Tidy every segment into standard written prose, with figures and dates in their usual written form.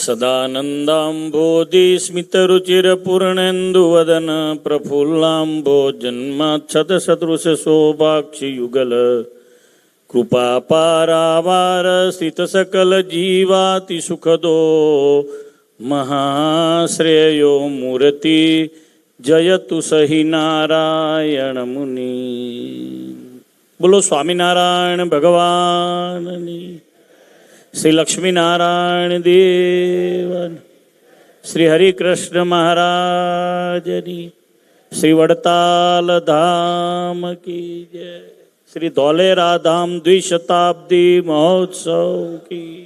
સદાનંદાંભોધિ સ્મિતરુચિરપૂર્ણેન્દુવદન પ્રફુલ્લાંભોજન્માચ્છત સદૃશ શોભાક્ષી યુગલ કૃપાપારાવાર સ્થિત સકલ જીવાતિ સુખદો મહાશ્રેયો મૂર્તિ જયતુ સહી નારાયણ મુનિ. બોલો સ્વામિનારાયણ ભગવાનની, શ્રી લક્ષ્મીનારાયણ દેવન, શ્રી હરિકૃષ્ણ મહારાજની, શ્રી વડતાલ ધામ કી જય, શ્રી ધોલેરા ધામ દ્વિશતાબ્દી મહોત્સવ કી.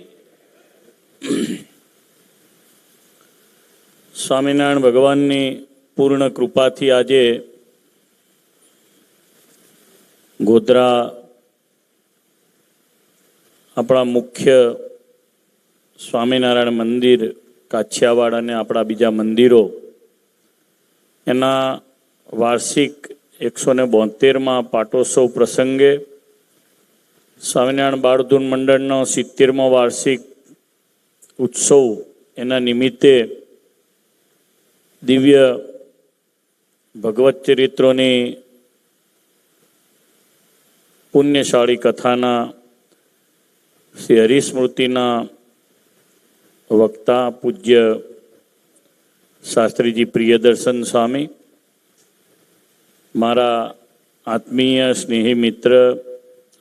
સ્વામિનારાયણ ભગવાનની પૂર્ણ કૃપાથી આજે ગોધરા આપણા મુખ્ય સ્વામિનારાયણ મંદિર, કાછિયાવાડ અને આપણા બીજા મંદિરો એના વાર્ષિક 172માં પાટોત્સવ પ્રસંગે સ્વામિનારાયણ બાળધૂન મંડળનો 70મો વાર્ષિક ઉત્સવ એના નિમિત્તે દિવ્ય ભગવત ચરિત્રોની પુણ્યશાળી કથાના શ્રી હરિસ્મૃતિના વક્તા પૂજ્ય શાસ્ત્રીજી પ્રિયદર્શન સ્વામી, મારા આત્મીય સ્નેહી મિત્ર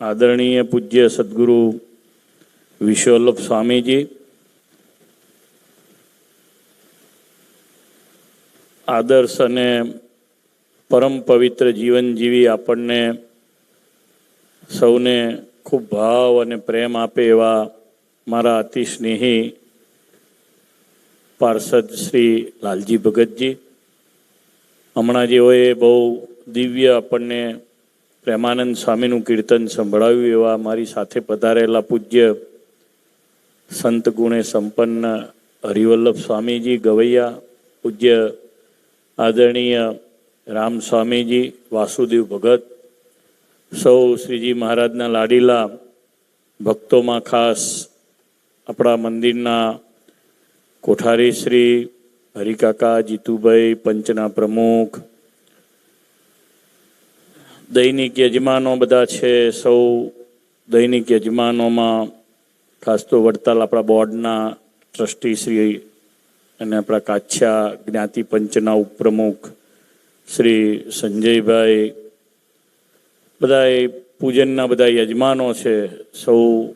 આદરણીય પૂજ્ય સદગુરુ વિશ્વવલ્લભ સ્વામીજી, આદર્શ અને પરમ પવિત્ર જીવન જીવી આપણને સૌને ખૂબ ભાવ અને પ્રેમ આપે એવા મારા અતિ સ્નેહી પાર્ષદ શ્રી લાલજી ભગતજી, હમણાં જેઓએ બહુ દિવ્ય આપણને પ્રેમાનંદ સ્વામીનું કીર્તન સંભળાવ્યું એવા મારી સાથે પધારેલા પૂજ્ય સંત ગુણે સંપન્ન હરિવલ્લભ સ્વામીજી ગવૈયા, પૂજ્ય આદરણીય રામ સ્વામીજી, વાસુદેવ ભગત, સૌ શ્રીજી મહારાજના લાડીલા ભક્તોમાં ખાસ આપણા મંદિરના કોઠારી શ્રી હરિકાકા, જીતુભાઈ, પંચના પ્રમુખ, દૈનિક યજમાનો બધા છે. સૌ દૈનિક યજમાનોમાં ખાસ તો વડતાલ આપણા બોર્ડના ટ્રસ્ટી શ્રી અને આપણા કાછિયા જ્ઞાતિ પંચના ઉપપ્રમુખ શ્રી સંજયભાઈ, બધા પૂજનના બધા યજમાનો છે, સૌ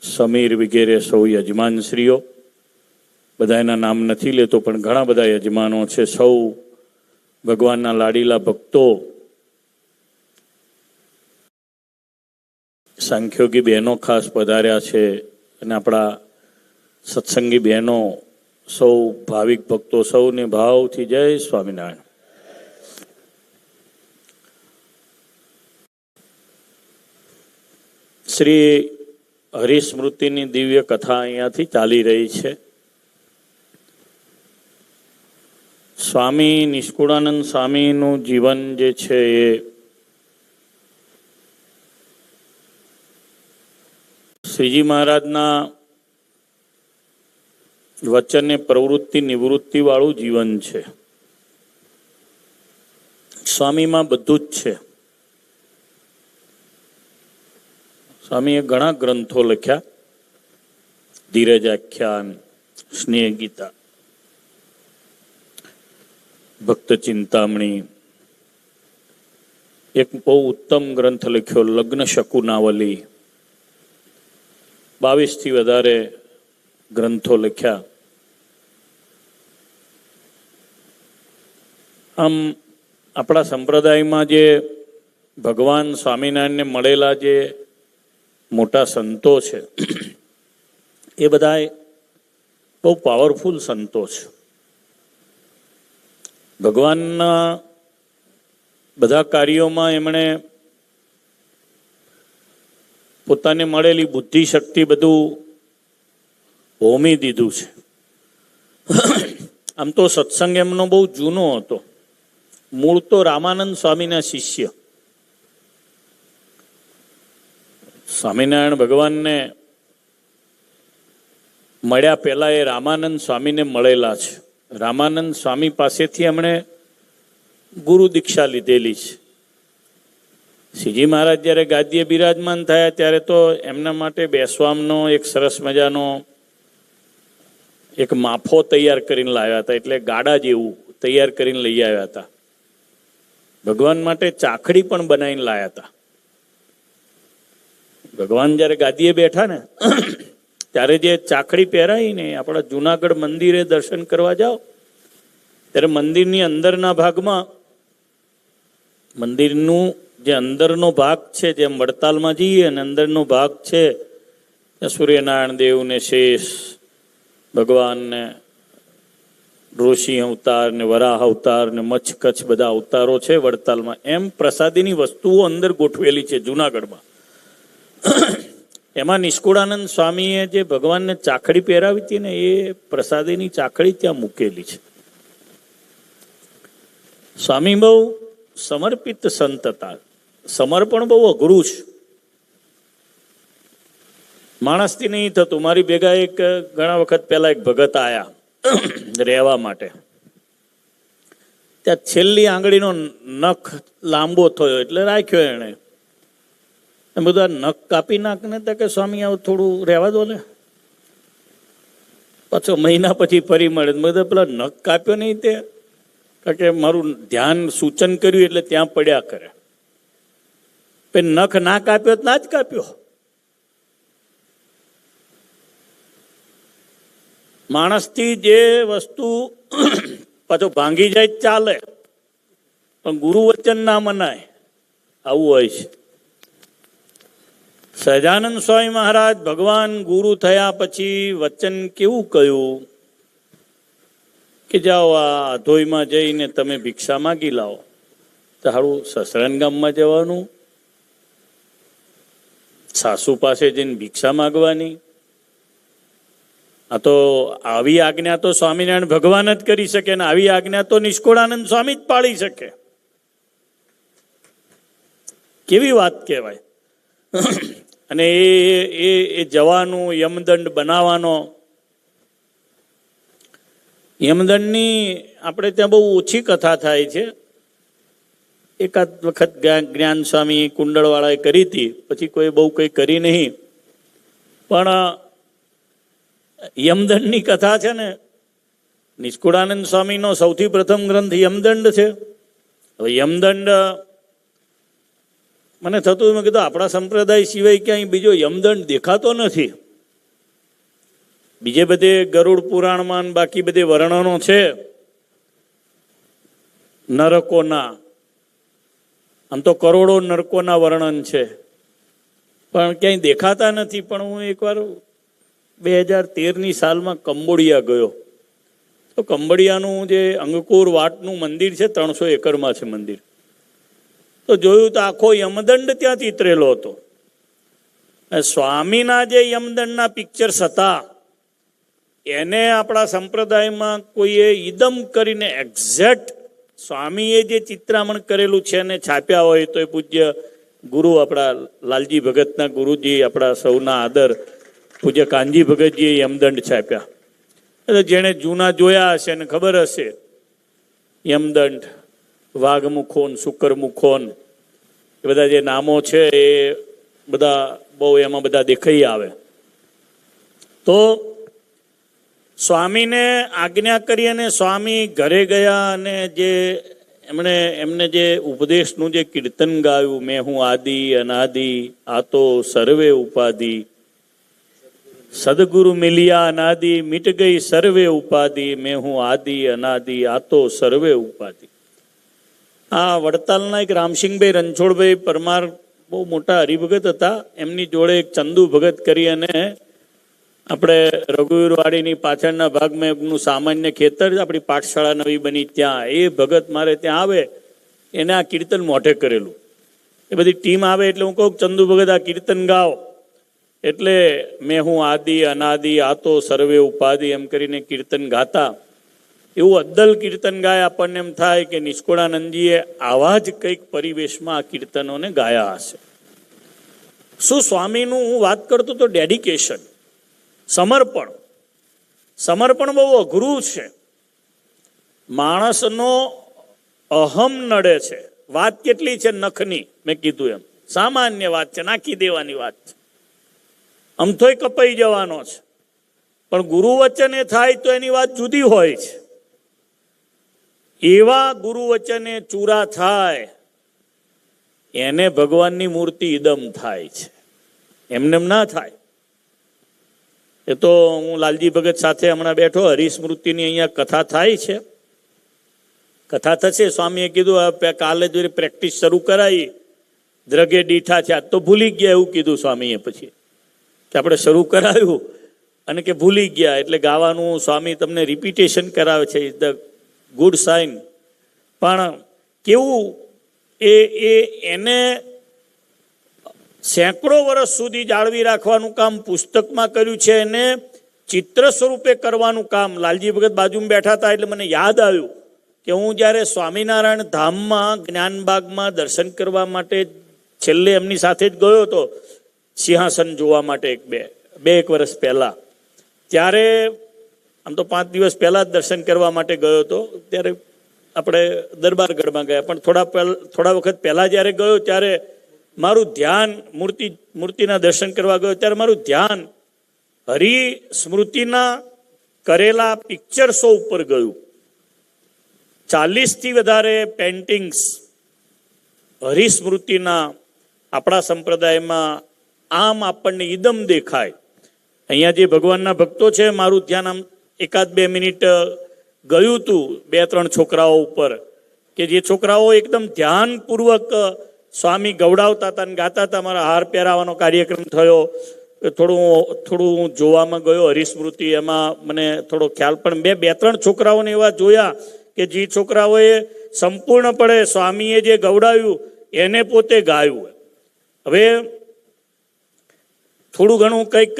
સમીર વગેરે સૌ યજમાનશ્રીઓ, બધા એના નામ નથી લેતો પણ ઘણા બધા યજમાનો છે. સૌ ભગવાનના લાડીલા ભક્તો, સાંખ્યોગી બહેનો ખાસ પધાર્યા છે અને આપણા સત્સંગી બહેનો, સૌ ભાવિક ભક્તો, સૌને ભાવથી જય સ્વામિનારાયણ. શ્રી હરિસ્મૃતિની દિવ્ય કથા અહીંયાથી ચાલી રહી છે. સ્વામી નિષ્કુળાનંદ સ્વામીનું જીવન જે છે એ શ્રીજી મહારાજના વચને પ્રવૃત્તિ નિવૃત્તિ વાળું જીવન છે. સ્વામીમાં બધું જ છે. સ્વામીએ ઘણા ગ્રંથો લખ્યા, ધીરજ આખ્યાન, સ્નેહ ગીતા, ભક્ત ચિંતામણી, એક બહુ ઉત્તમ ગ્રંથ લખ્યો લગ્ન શકુનાવલી, 22થી વધારે ગ્રંથો લખ્યા. આમ આપણા સંપ્રદાયમાં જે ભગવાન સ્વામિનારાયણને મળેલા જે મોટા સંતો છે એ બધા બહુ પાવરફુલ સંતો છે. ભગવાનના બધા કાર્યોમાં એમણે પોતાને મળેલી બુદ્ધિ શક્તિ બધું હોમી દીધું છે. આમ તો સત્સંગ એમનો બહુ જૂનો હતો. મૂળ તો રામાનંદ સ્વામીના શિષ્ય. સ્વામિનારાયણ ભગવાનને મળ્યા પહેલા એ રામાનંદ સ્વામીને મળેલા છે. રામાનંદ સ્વામી પાસેથી એમણે ગુરુ દીક્ષા લીધેલી છે. શ્રીજી મહારાજ જ્યારે ગાદીએ બિરાજમાન થયા ત્યારે તો એમના માટે બેસવાનો એક સરસ મજાનો એક માફો તૈયાર કરીને લાવ્યા હતા, એટલે ગાડા જેવું તૈયાર કરીને લઈ આવ્યા હતા. ભગવાન માટે ચાખડી પણ બનાવીને લાવ્યા હતા. ભગવાન જ્યારે ગાદીએ બેઠા ને ત્યારે જે ચાખડી પહેરાઈને આપણા જુનાગઢ મંદિરે દર્શન કરવા જાઓ ત્યારે મંદિરની અંદરના ભાગમાં, મંદિરનું જે અંદરનો ભાગ છે, જેમ વડતાલમાં જઈએ અને અંદરનો ભાગ છે, ત્યાં સૂર્યનારાયણ દેવને શેષ, ભગવાનને ઋષિ અવતાર ને વરાહ અવતાર ને મચ્છ કચ્છ બધા અવતારો છે વડતાલમાં, એમ પ્રસાદીની વસ્તુઓ અંદર ગોઠવેલી છે જુનાગઢમાં. એમાં નિષ્કુળાનંદ સ્વામીએ જે ભગવાનને ચાખડી પહેરાવી હતી ને, એ પ્રસાદીની ચાખડી ત્યાં મૂકેલી છે. સ્વામી બહુ સમર્પિત સંત હતા. સમર્પણ બહુ અઘરું છે, માણસથી નહીં થતું. મારી ભેગા એક ઘણા વખત પહેલા એક ભગત આયા રહેવા માટે. ત્યાં છેલ્લી આંગળીનો નખ લાંબો થયો એટલે રાખ્યો એણે. બધા નખ કાપી નાખને તો કે સ્વામી આવું થોડું રહેવા દો ને. પાછો મહિના પછી ફરી મળે. બધા પેલા નખ કાપ્યો નહીં તે, કારણ કે મારું ધ્યાન સૂચન કર્યું એટલે ત્યાં પડ્યા કરે. નખ ના કાપ્યો ના જ કાપ્યો. માણસથી જે વસ્તુ પાછો ભાંગી જાય ચાલે, પણ ગુરુ વચન ના મનાય, આવું હોય છે. સહજાનંદ સ્વામી મહારાજ ભગવાન ગુરુ થયા પછી વચન કેવું કહ્યું કે જાઓ આ અધોઈમાં જઈને તમે ભિક્ષા માગી લાવો. તારું સસરાન ગામમાં જવાનું, સાસુ પાસે જઈને ભિક્ષા માગવાની? આ તો આવી આજ્ઞા તો સ્વામિનારાયણ ભગવાન જ કરી શકે ને આવી આજ્ઞા તો નિષ્કુળાનંદ સ્વામી જ પાળી શકે. કેવી વાત કહેવાય. અને એ જવાનું, યમદંડ બનાવવાનો. યમદંડની આપણે ત્યાં બહુ ઓછી કથા થાય છે. એકાદ વખત જ્ઞાન સ્વામી કુંડળવાળાએ કરી હતી, પછી કોઈ બહુ કંઈ કરી નહીં. પણ યમદંડની કથા છે ને, નિષ્કુળાનંદ સ્વામીનો સૌથી પ્રથમ ગ્રંથ યમદંડ છે. હવે યમદંડ મને થતું મેં કીધું આપણા સંપ્રદાય સિવાય ક્યાંય બીજો યમદંડ દેખાતો નથી. બીજે બધે ગરુડ પુરાણમાં બાકી બધે વર્ણનો છે નરકોના. આમ તો કરોડો નરકોના વર્ણન છે, પણ ક્યાંય દેખાતા નથી. પણ હું એકવાર 2013ની સાલમાં કંબોડિયા ગયો, તો કંબોડિયાનું જે અંગકોર વાટનું મંદિર છે, 300 એકરમાં છે મંદિર, તો જોયું તો આખો યમદંડ ત્યાં ચિતરેલો હતો. સ્વામીના જે યમદંડના પિક્ચર્સ હતા એને આપણા સંપ્રદાયમાં કોઈએ ઈદમ કરીને એક્ઝેક્ટ સ્વામીએ જે ચિત્રામણ કરેલું છે ને છાપ્યા હોય તો એ પૂજ્ય ગુરુ આપણા લાલજી ભગતના ગુરુજી, આપણા સૌના આદર પૂજ્ય કાનજી ભગતજીએ યમદંડ છાપ્યા. એટલે જેણે જૂના જોયા હશે ને ખબર હશે, યમદંડ, વાઘમુખોન, શુકરમુખોન, એ બધા જે નામો છે એ બધા બહુ એમાં બધા દેખાઈ આવે. તો સ્વામીને આજ્ઞા કરી અને સ્વામી ઘરે ગયા અને જે એમને જે ઉપદેશનું જે કીર્તન ગાયું, મેં હું આદિ અનાદિ આ તો સર્વે ઉપાધિ, સદગુરુ મિલિયા અનાદિ મિટ ગઈ સર્વે ઉપાધિ, મેં હું આદિ અનાદિ આ તો સર્વે ઉપાધિ. આ વડતાલના એક રામસિંહભાઈ રણછોડભાઈ પરમાર બહુ મોટા હરિભગત હતા. એમની જોડે એક ચંદુ ભગત કરી અને આપણે રઘુવીરવાડીની પાછળના ભાગમાં એમનું સામાન્ય ખેતર, આપણી પાઠશાળા નવી બની ત્યાં, એ ભગત મારે ત્યાં આવે એને આ કીર્તન મોઢે કરેલું. એ બધી ટીમ આવે એટલે હું કહું ચંદુ ભગત આ કીર્તન ગાઓ, એટલે મેં હું આદિ અનાદિ આ તો સર્વે ઉપાધિ એમ કરીને કીર્તન ગાતા. એવું અદ્દલ કીર્તન ગાય આપણને એમ થાય કે નિષ્કુળાનંદજીએ આવા જ કંઈક પરિવેશમાં આ કીર્તનોને ગાયા હશે. શું સ્વામીનું હું વાત કરતો તો ડેડિકેશન, સમર્પણ. સમર્પણ બહુ અઘરું છે. માણસનો અહમ નડે છે. વાત કેટલી છે નખની, મેં કીધું એમ સામાન્ય વાત છે, નાખી દેવાની વાત છે, અમથોય કપાઈ જવાનો છે. પણ ગુરુ વચને થાય તો એની વાત જુદી હોય છે. એવા ગુરુ વચને ચૂરા થાય એને ભગવાનની મૂર્તિ ઇદમ થાય છે, એમને ના થાય. એ તો હું લાલજી ભગત સાથે હમણાં બેઠો, હરિસ્મૃતિની અહીંયા કથા થાય છે, કથા થશે. સ્વામીએ કીધું કાલે જ પ્રેક્ટિસ શરૂ કરાવી, દ્રગે દીઠા છે, આજ તો ભૂલી ગયા એવું કીધું સ્વામીએ. પછી કે આપણે શરૂ કરાવ્યું અને કે ભૂલી ગયા, એટલે ગાવાનું સ્વામી તમને રિપીટેશન કરાવે છે, ઇઝ ધ ગુડ સાઇન. પણ કેવું એને સેંકડો વર્ષ સુધી જાળવી રાખવાનું કામ પુસ્તકમાં કર્યું છે, એને ચિત્ર સ્વરૂપે કરવાનું કામ. લાલજી ભગત બાજુમાં બેઠા હતા એટલે મને યાદ આવ્યું કે હું જ્યારે સ્વામિનારાયણ ધામમાં જ્ઞાનબાગમાં દર્શન કરવા માટે છેલ્લે એમની સાથે જ ગયો હતો, સિંહાસન જોવા માટે બે એક વર્ષ પહેલા. ત્યારે આમ તો 5 દિવસ પહેલા જ દર્શન કરવા માટે ગયો હતો. ત્યારે આપણે દરબારગઢમાં ગયા, પણ થોડા વખત પહેલા જ્યારે ગયો ત્યારે મારું ધ્યાન મૂર્તિના દર્શન કરવા ગયો ત્યારે મારું ધ્યાન હરિસ્મૃતિના કરેલા પિક્ચર્સો ઉપર ગયું. 40થી વધારે પેન્ટિંગ્સ હરિસ્મૃતિના આપણા સંપ્રદાયમાં આમ આપણને ઇદમ દેખાય. અહીંયા જે ભગવાનના ભક્તો છે, મારું ધ્યાન આમ 1-2 મિનિટ ગયું હતું 2-3 છોકરાઓ ઉપર, કે જે છોકરાઓ એકદમ ધ્યાનપૂર્વક સ્વામી ગવડાવતા હતા અને ગાતા હતા. મારા હાર પહેરાવાનો કાર્યક્રમ થયો, થોડું જોવામાં ગયો હરિસ્મૃતિ, એમાં મને થોડો ખ્યાલ. પણ 2-3 છોકરાઓને એવા જોયા કે જે છોકરાઓએ સંપૂર્ણપણે સ્વામીએ જે ગવડાવ્યું એને પોતે ગાયું. હવે થોડું ઘણું કંઈક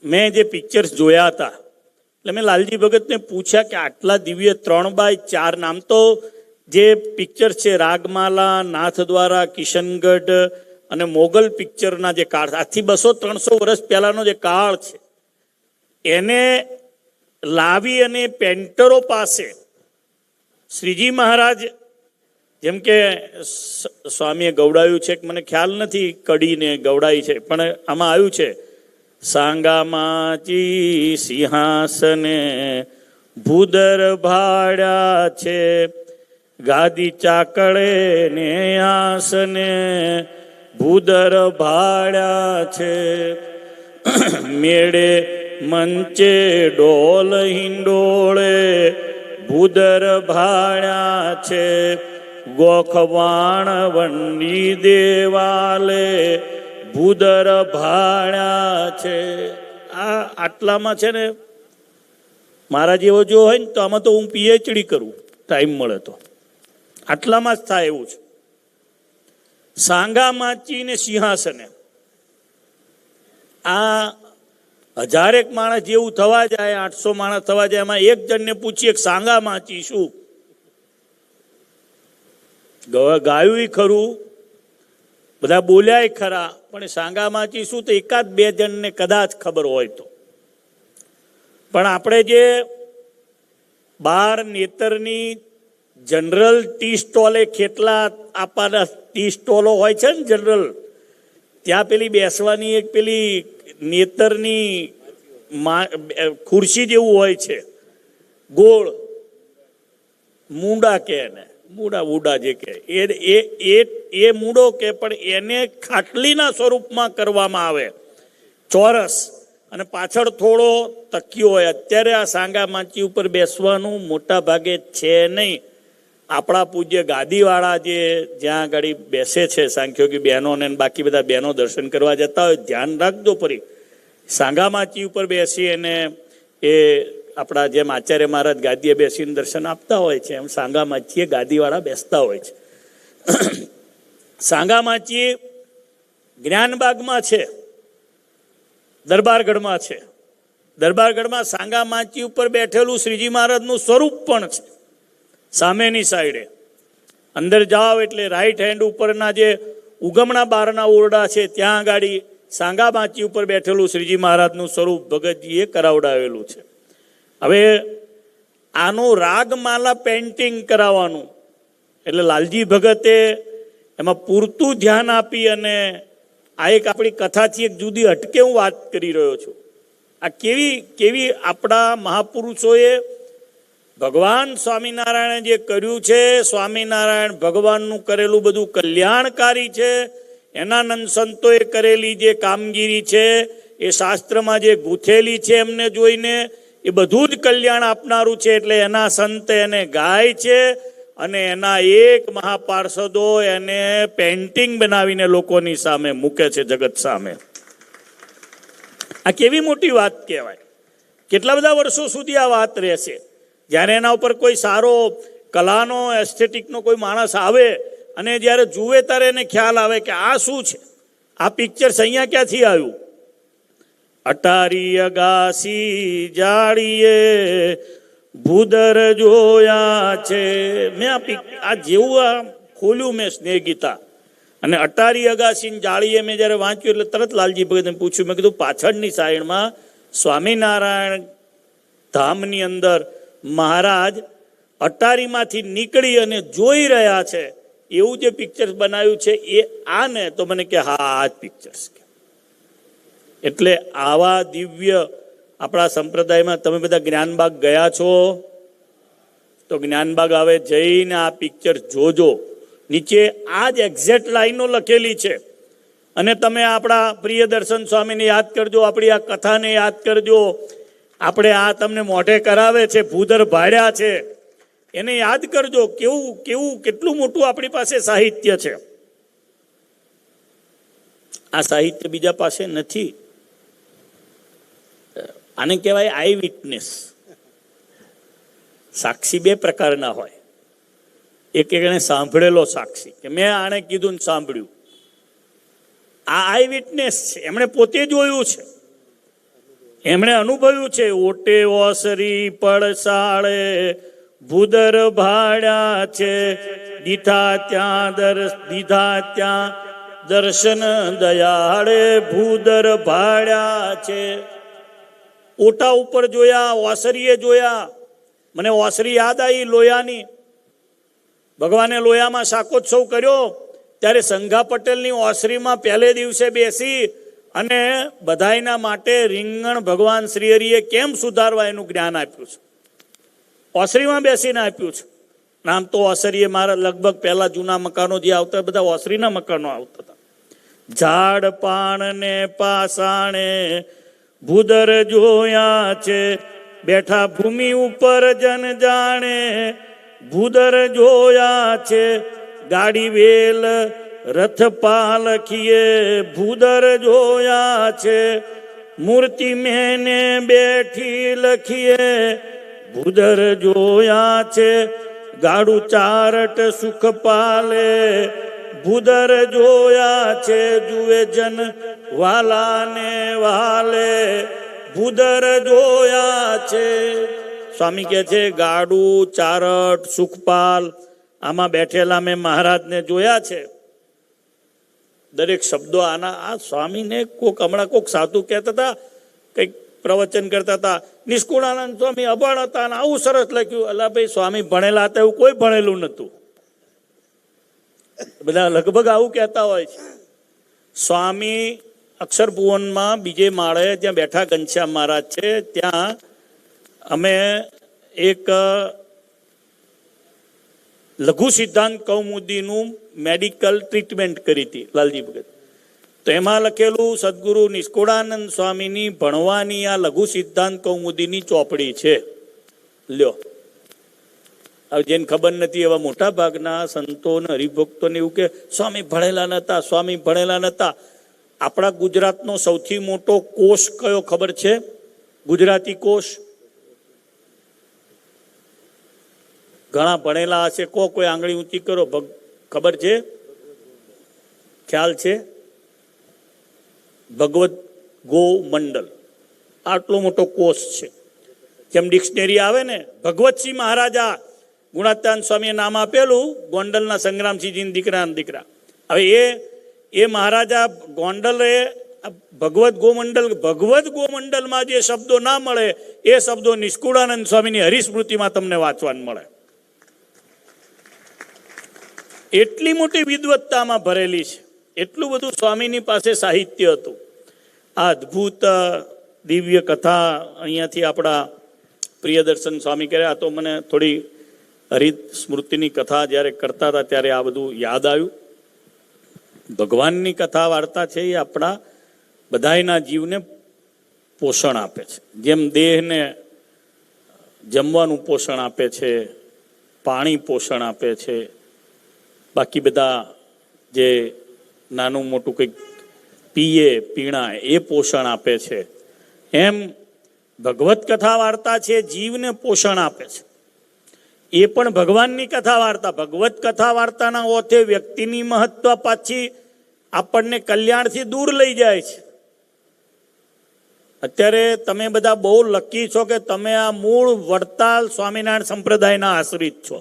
મેં જે પિક્ચર્સ જોયા હતા, એટલે મેં લાલજી ભગતને પૂછ્યા કે આટલા દિવ્ય 3x4 નામ તો જે પિક્ચર છે, રાગમાલા, નાથદ્વારા, કિશનગઢ અને મોગલ પિક્ચરના જે કાળ, આજથી 200-300 વર્ષ પહેલાનો જે કાળ છે, એને લાવી અને પેન્ટરો પાસે શ્રીજી મહારાજ, જેમ કે સ્વામીએ ગવડાવ્યું છે, મને ખ્યાલ નથી કડીને ગવડાવી છે, પણ આમાં આવ્યું છે, સાંગામાચી સિંહાસને ભૂદર ભાડ્યા છે, ગાદી ચાકળે ને આસને ભૂદર ભાડ્યા છે, મેળે મંચે ડોલ હિંડોળે ભૂદર ભાડ્યા છે, ગોખવાણ વંડી દેવાલે ભૂદર ભાડ્યા છે. આ આટલામાં છે ને, મારા જેવો જો હોય ને તો આમાં તો હું PhD કરું, ટાઈમ મળે તો. આટલામાં જ થાય એવું છે. સાંગામાચી ને સિંહાસને, આ 1000 માણસ જેવું થવા જાય, 800 માણસ થવા જાય, એમાં એક જણને પૂછીએ સાંગામાચી શું? ગાયું ખરું, બધા બોલ્યા ખરા, પણ સાંગામાચી શું તો 1-2 જણને કદાચ ખબર હોય તો. પણ આપણે જે 12 નેતરની જનરલ ટી સ્ટોલે કેટલા આપવાના ટી સ્ટોલો હોય છે ને જનરલ, ત્યાં પેલી બેસવાની એક પેલી નેતરની ખુરશી જેવું હોય છે, ગોળ મૂંડા કે એને મૂડા જે કે એ મૂડો કે, પણ એને ખાટલીના સ્વરૂપમાં કરવામાં આવે, ચોરસ, અને પાછળ થોડો તકિયો હોય. અત્યારે આ સાંગામાચી ઉપર બેસવાનું મોટા ભાગે છે નહીં. આપણા પૂજ્ય ગાદીવાળા જે જ્યાં આગળ બેસે છે, સાંખ્યોગી બહેનો ને બાકી બધા બહેનો દર્શન કરવા જતા હોય, ધ્યાન રાખજો ફરી. સાંગામાચી ઉપર બેસી અને એ આપણા જેમ આચાર્ય મહારાજ ગાદીએ બેસીને દર્શન આપતા હોય છે, એમ સાંગામાચીએ ગાદીવાળા બેસતા હોય છે. સાંગામાચી જ્ઞાનબાગમાં છે, દરબારગઢમાં છે. દરબારગઢમાં સાંગામાચી ઉપર બેઠેલું શ્રીજી મહારાજનું સ્વરૂપ પણ છે. સામેની સાઈડે અંદર જાઓ એટલે રાઈટ હેન્ડ ઉપરના જે ઉગમણા બારના ઓરડા છે, ત્યાં આગળ સાંગામાચી ઉપર બેઠેલું શ્રીજી મહારાજનું સ્વરૂપ ભગતજીએ કરાવડાવેલું છે. હવે આનું રાગમાલા પેઇન્ટિંગ કરાવવાનું, એટલે લાલજી ભગતે એમાં પૂરતું ધ્યાન આપી અને આ એક આપણી કથાથી એક જુદી હટકે હું વાત કરી રહ્યો છું. આ કેવી કેવી આપણા મહાપુરુષોએ ભગવાન સ્વામિનારાયણે જે કર્યું છે, સ્વામિનારાયણ ભગવાનનું કરેલું બધું કલ્યાણકારી છે, એનાનંદ સંતોએ કરેલી જે કામગીરી છે, એ શાસ્ત્રમાં જે ગૂંથેલી છે એમને જોઈને એ બધું જ કલ્યાણ આપનારું છે. એટલે એના સંત એને ગાય છે અને એના એક મહાપાર્ષદો એને પેઇન્ટિંગ બનાવીને લોકોની સામે મૂકે છે, જગત સામે. આ કેવી મોટી વાત કહેવાય. કેટલા બધા વર્ષો સુધી આ વાત રહેશે. જ્યારે એના ઉપર કોઈ સારો કલાનો એસ્થેટિકનો કોઈ માણસ આવે અને જ્યારે જુએ ત્યારે એને ખ્યાલ આવે કે આ શું છે, આ પિક્ચર્સ અહીંયા ક્યાંથી આવ્યું. અટારી અગાસી જાળીએ ભૂદર જોયા છે. મેં આ જેવું આ ખોલ્યું મેં સ્નેહ ગીતા અને અટારી અગાસી જાળીએ મેં જ્યારે વાંચ્યું એટલે તરત લાલજી ભગતને પૂછ્યું. મેં કીધું પાછળની સાઈડમાં સ્વામિનારાયણ ધામની અંદર મહારાજ અટારીમાંથી નીકળી અને જોઈ રહ્યા છે એવું જે પિક્ચર્સ બનાવ્યું છે એ આ ને? તો મને કે હા, આ જ પિક્ચર્સ. એટલે આવા દિવ્ય આપણા સંપ્રદાયમાં તમે બધા જ્ઞાનબાગ ગયા છો તો જ્ઞાનબાગ આવે જઈને આ પિક્ચર જોજો. નીચે આ જ એક્ઝેક્ટ લાઈનો લખેલી છે. અને તમે આપણા પ્રિયદર્શન સ્વામીને યાદ કરજો, આપણી આ કથાને યાદ કરજો. આપણે આ તમને મોઢે કરાવે છે, ભૂદર ભાડ્યા છે, એને યાદ કરજો. કેવું કેવું કેટલું મોટું આપણી પાસે સાહિત્ય છે. આ સાહિત્ય બીજા પાસે નથી. આને કહેવાય આઈ વિટનેસ. સાક્ષી બે પ્રકારના હોય. એક એને સાંભળેલો સાક્ષી કે મેં આને કીધું ને સાંભળ્યું. આ આઈ વિટનેસ છે, એમણે પોતે જોયું છે, એમણે અનુભવ્યું છે. ઓટે ઓસરી પડસાળે ભૂદર ભાડ્યા છે, દીધા ત્યાં દર્શન દયાળે ભૂદર ભાડ્યા છે. ઓટા ઉપર જોયા, ઓસરીએ જોયા. મને ઓસરી યાદ આવી લોયાની. ભગવાને લોયામાં શાકોત્સવ કર્યો ત્યારે સંઘા પટેલની ઓસરીમાં પહેલે દિવસે બેસી અને બધાયના માટે રીંગણ ભગવાન શ્રી હરિએ કેમ સુધારવા એનું જ્ઞાન આપ્યું છે. ઓસરીમાં બેસીને આપ્યું છે. નામ તો ઓસરીએ મારા લગભગ પહેલા જૂના મકાનો જે આવતા બધા ઓસરીના મકાનો આવતા હતા. ઝાડ પાણ ને પાસાણે ભૂદર જોયા છે, બેઠા ભૂમિ ઉપર જન જાણે ભૂદર જોયા છે. ગાડી વેલ રથ પાલખીએ ભૂદર જોયા છે, મૂર્તિ મેને બેઠી લખીએ ભૂદર જોયા છે. ગાડું ચારટ સુખ પાલે ભૂદર જોયા છે, જુએ જન વાલાને વાલે ભૂદર જોયા છે. સ્વામી કહે છે ગાડું ચારટ સુખપાલ આમાં બેઠેલા મેં મહારાજને જોયા છે. દરેક શબ્દો આના. આ સ્વામીને હમણાં કોક સાધુ કહેતા હતા, કંઈક પ્રવચન કરતા હતા, નિષ્કુળાનંદ સ્વામી અભણ હતા અને આવું સરસ લખ્યું. અલા ભાઈ, સ્વામી ભણેલા હતા એવું કોઈ ભણેલું નહોતું. બધા લગભગ આવું કહેતા હોય છે. સ્વામી અક્ષર ભુવનમાં બીજે માળે જ્યાં બેઠા ઘનશ્યામ મહારાજ છે, ત્યાં અમે એક લઘુ સિદ્ધાંત કૌમુદીનું મેડિકલ ટ્રીટમેન્ટ કરી હતી લાલજી ભગત. તો એમાં લખેલું સદગુરુ નિષ્કુળાનંદ સ્વામીની ભણવાની આ લઘુ સિદ્ધાંત કૌમુદીની ચોપડી છે. લ્યો, હવે જેને ખબર નથી એવા મોટા ભાગના સંતો ને હરિભક્તોને એવું કે સ્વામી ભણેલા નતા, સ્વામી ભણેલા નતા. આપણા ગુજરાતનો સૌથી મોટો કોષ કયો ખબર છે? ગુજરાતી કોષ. ઘણા ભણેલા હશે, કોઈ આંગળી ઊંચી કરો. ખબર છે? ખ્યાલ છે? ભગવત ગો મંડલ. આટલો મોટો કોષ છે. જેમ ડિક્શનરી આવે ને, ભગવતસિંહ મહારાજા ગુણાત્યાન સ્વામીએ નામ આપેલું, ગોંડલના સંગ્રામસિંહજીના દીકરા. હવે એ મહારાજા ગોંડલે ભગવત ગોમંડલમાં જે શબ્દો ના મળે એ શબ્દો નિષ્કુળાનંદ સ્વામીની હરિસ્મૃતિમાં તમને વાંચવાન મળે. એટલી મોટી વિદ્વત્તામાં ભરેલી છે, એટલું બધું સ્વામીની પાસે સાહિત્ય હતું. આ અદ્ભુત દિવ્ય કથા અહીંયાથી આપણા પ્રિયદર્શન સ્વામી કર્યા. તો મને થોડી હરિત સ્મૃતિની કથા જ્યારે કરતા હતા ત્યારે આ બધું યાદ આવ્યું. ભગવાનની કથા વાર્તા છે એ આપણા બધાયના જીવને પોષણ આપે છે. જેમ દેહને જમવાનું પોષણ આપે છે, પાણી પોષણ આપે છે, બાકી બધા જે નાનું મોટું કંઈક પીએ પીણા એ પોષણ આપે છે, એમ ભગવત કથા વાર્તા છે જીવને પોષણ આપે છે. એ પણ ભગવાનની કથા વાર્તા. ભગવત કથા વાર્તાના ઓથે વ્યક્તિની મહત્વ પાછી આપણને કલ્યાણથી દૂર લઈ જાય છે. અત્યારે તમે બધા બહુ લકી છો કે તમે આ મૂળ વડતાલ સ્વામિનારાયણ સંપ્રદાયના આશ્રિત છો.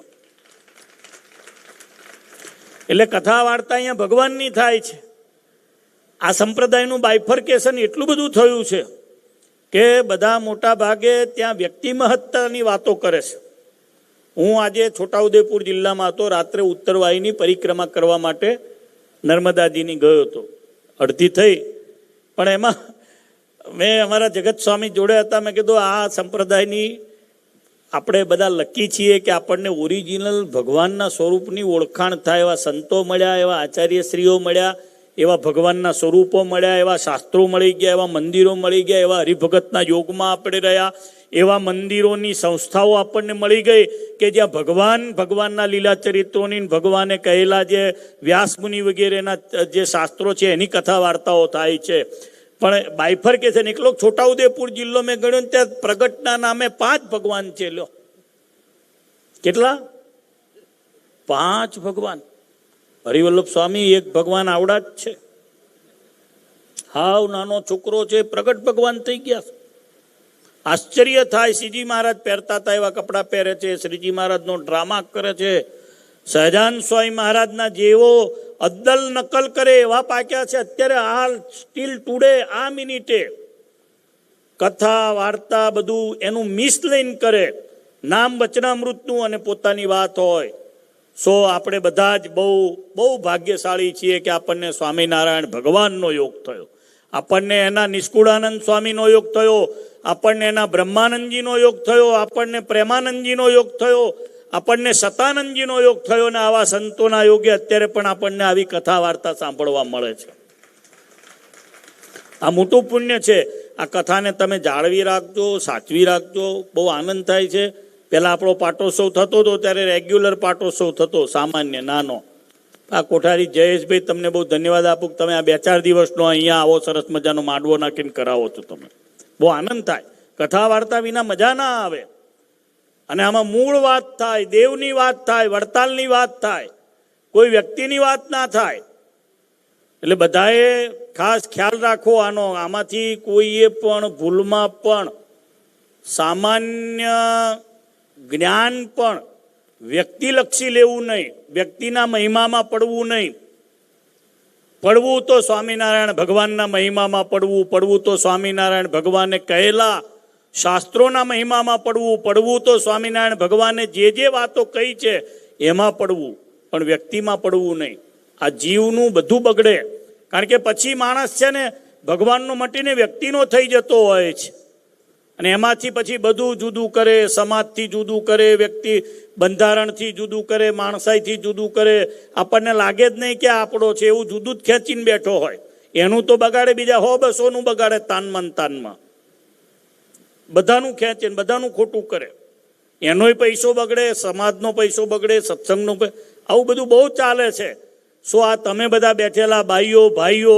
એટલે કથા વાર્તા અહીંયા ભગવાનની થાય છે. આ સંપ્રદાયનું બાયફર્કેશન એટલું બધું થયું છે કે બધા મોટા ભાગે ત્યાં વ્યક્તિ મહત્તાની વાતો કરે છે. હું આજે છોટાઉદેપુર જિલ્લામાં હતો. રાત્રે ઉત્તરવાહીની પરિક્રમા કરવા માટે નર્મદાજીની ગયો હતો. અડધી થઈ, પણ એમાં મેં અમારા જગત સ્વામી જોડે હતા. મેં કીધું આ સંપ્રદાયની આપણે બધા લકી છીએ કે આપણને ઓરિજિનલ ભગવાનના સ્વરૂપની ઓળખાણ થાય એવા સંતો મળ્યા, એવા આચાર્યશ્રીઓ મળ્યા, એવા ભગવાનના સ્વરૂપો મળ્યા, એવા શાસ્ત્રો મળી ગયા, એવા મંદિરો મળી ગયા, એવા હરિભગતના યોગમાં આપણે રહ્યા, એવા મંદિરોની સંસ્થાઓ આપણને મળી ગઈ કે જ્યાં ભગવાનના લીલા ચરિત્રોની, ભગવાને કહેલા જે વ્યાસમુનિ વગેરેના જે શાસ્ત્રો છે એની કથા વાર્તાઓ થાય છે. પણ બાયફર્કેશન એકલો છોટાઉદેપુર જિલ્લો મેં ગણ્યો ત્યાં પ્રગટના નામે 5 ભગવાન છે. લ્યો કેટલા? 5 ભગવાન. હરિવલ્લભ સ્વામી એક ભગવાન આવડા જ છે. હાવ નાનો છોકરો છે, પ્રગટ ભગવાન થઈ ગયા. આશ્ચર્ય થાય. શ્રીજી મહારાજ પહેરતા હતા એવા કપડાં પહેરે છે, શ્રીજી મહારાજનો ડ્રામા કરે છે, સહજાન સ્વામી મહારાજના જેવો અદ્દલ નકલ કરે એવા પાક્યા છે. અત્યારે હાલ સ્ટીલ ટુડે આ મિનિટે કથા વાર્તા બધું એનું મિસલાઇન કરે, નામ વચનામૃતનું અને પોતાની વાત હોય. આપણે બધા જ બહુ ભાગ્યશાળી છીએ કે આપણને સ્વામિનારાયણ ભગવાનનો યોગ થયો, આપણને એના નિષ્કુળાનંદ સ્વામીનો યોગ થયો, આપણને એના બ્રહ્માનંદજીનો યોગ થયો, આપણને પ્રેમાનંદજીનો યોગ થયો, આપણને સતાનંદજીનો યોગ થયો. ને આવા સંતોના યોગે અત્યારે પણ આપણને આવી કથા વાર્તા સાંભળવા મળે છે. આ મોટું પુણ્ય છે. આ કથાને તમે જાળવી રાખજો, સાચવી રાખજો. બહુ આનંદ થાય છે. પહેલા આપણો પાટોત્સવ થતો હતો ત્યારે રેગ્યુલર પાટોત્સવ થતો, સામાન્ય નાનો. આ કોઠારી જયેશભાઈ, તમને બહુ ધન્યવાદ આપું કે તમે આ 2-4 દિવસનો અહીંયા આવો સરસ મજાનો માંડવો નાખીને કરાવો છો. તમે બહુ આનંદ થાય. કથા વાર્તા વિના મજા ના આવે. અને આમાં મૂળ વાત થાય, દેવની વાત થાય, વડતાલની વાત થાય, કોઈ વ્યક્તિની વાત ના થાય. એટલે બધાએ ખાસ ખ્યાલ રાખવો આનો. આમાંથી કોઈએ પણ ભૂલમાં પણ સામાન્ય જ્ઞાન પણ વ્યક્તિલક્ષી લેવું નહીં, વ્યક્તિના મહિમામાં પડવું નહીં. પડવું તો સ્વામિનારાયણ ભગવાનના મહિમામાં પડવું તો સ્વામિનારાયણ ભગવાને કહેલા શાસ્ત્રોના મહિમામાં પડવું તો સ્વામિનારાયણ ભગવાને જે વાતો કહી છે એમાં પડવું, પણ વ્યક્તિમાં પડવું નહીં. આ જીવનું બધું બગડે. કારણ કે પછી માણસ છે ને ભગવાનનો મટીને વ્યક્તિનો થઈ જતો હોય છે. અને એમાંથી પછી બધું જુદું કરે, સમાજથી જુદું કરે, વ્યક્તિ બંધારણથી જુદું કરે, માણસાઈથી જુદું કરે. આપણને લાગે જ નહીં કે આપણો છે, એવું જુદું જ ખેંચીને બેઠો હોય. એનું તો બગાડે, બીજા 100-200નું બગાડે તાનમાં. બધાનું ખેંચે, બધાનું ખોટું કરે. એનોય પૈસો બગડે, સમાજનો પૈસો બગડે, સત્સંગનો. આવું બધું બહુ ચાલે છે. આ તમે બધા બેઠેલા ભાઈઓ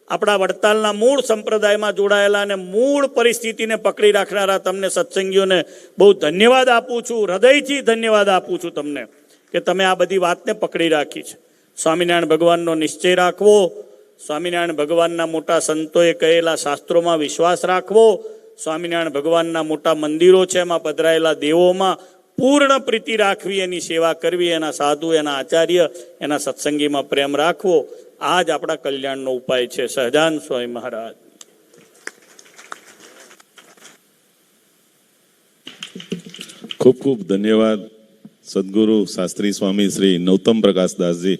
આપણા વડતાલના મૂળ સંપ્રદાયમાં જોડાયેલા અને મૂળ પરિસ્થિતિને પકડી રાખનારા તમને સત્સંગીઓને બહુ ધન્યવાદ આપું છું, હૃદયથી ધન્યવાદ આપું છું તમને કે તમે આ બધી વાતને પકડી રાખી છે. સ્વામિનારાયણ ભગવાનનો નિશ્ચય રાખવો, સ્વામિનારાયણ ભગવાનના મોટા સંતોએ કહેલા શાસ્ત્રોમાં વિશ્વાસ રાખવો, સ્વામિનારાયણ ભગવાનના મોટા મંદિરો છે એમાં પધરાયેલા દેવોમાં પૂર્ણ પ્રીતિ રાખવી, એની સેવા કરવી, એના સાધુ, એના આચાર્ય, એના સત્સંગીમાં પ્રેમ રાખવો. આ જ આપણા કલ્યાણનો ઉપાય છે. સહજાન સ્વામી મહારાજ. ખૂબ ખૂબ ધન્યવાદ સદગુરુ શાસ્ત્રી સ્વામી શ્રી નૌતમ પ્રકાશ દાસજી.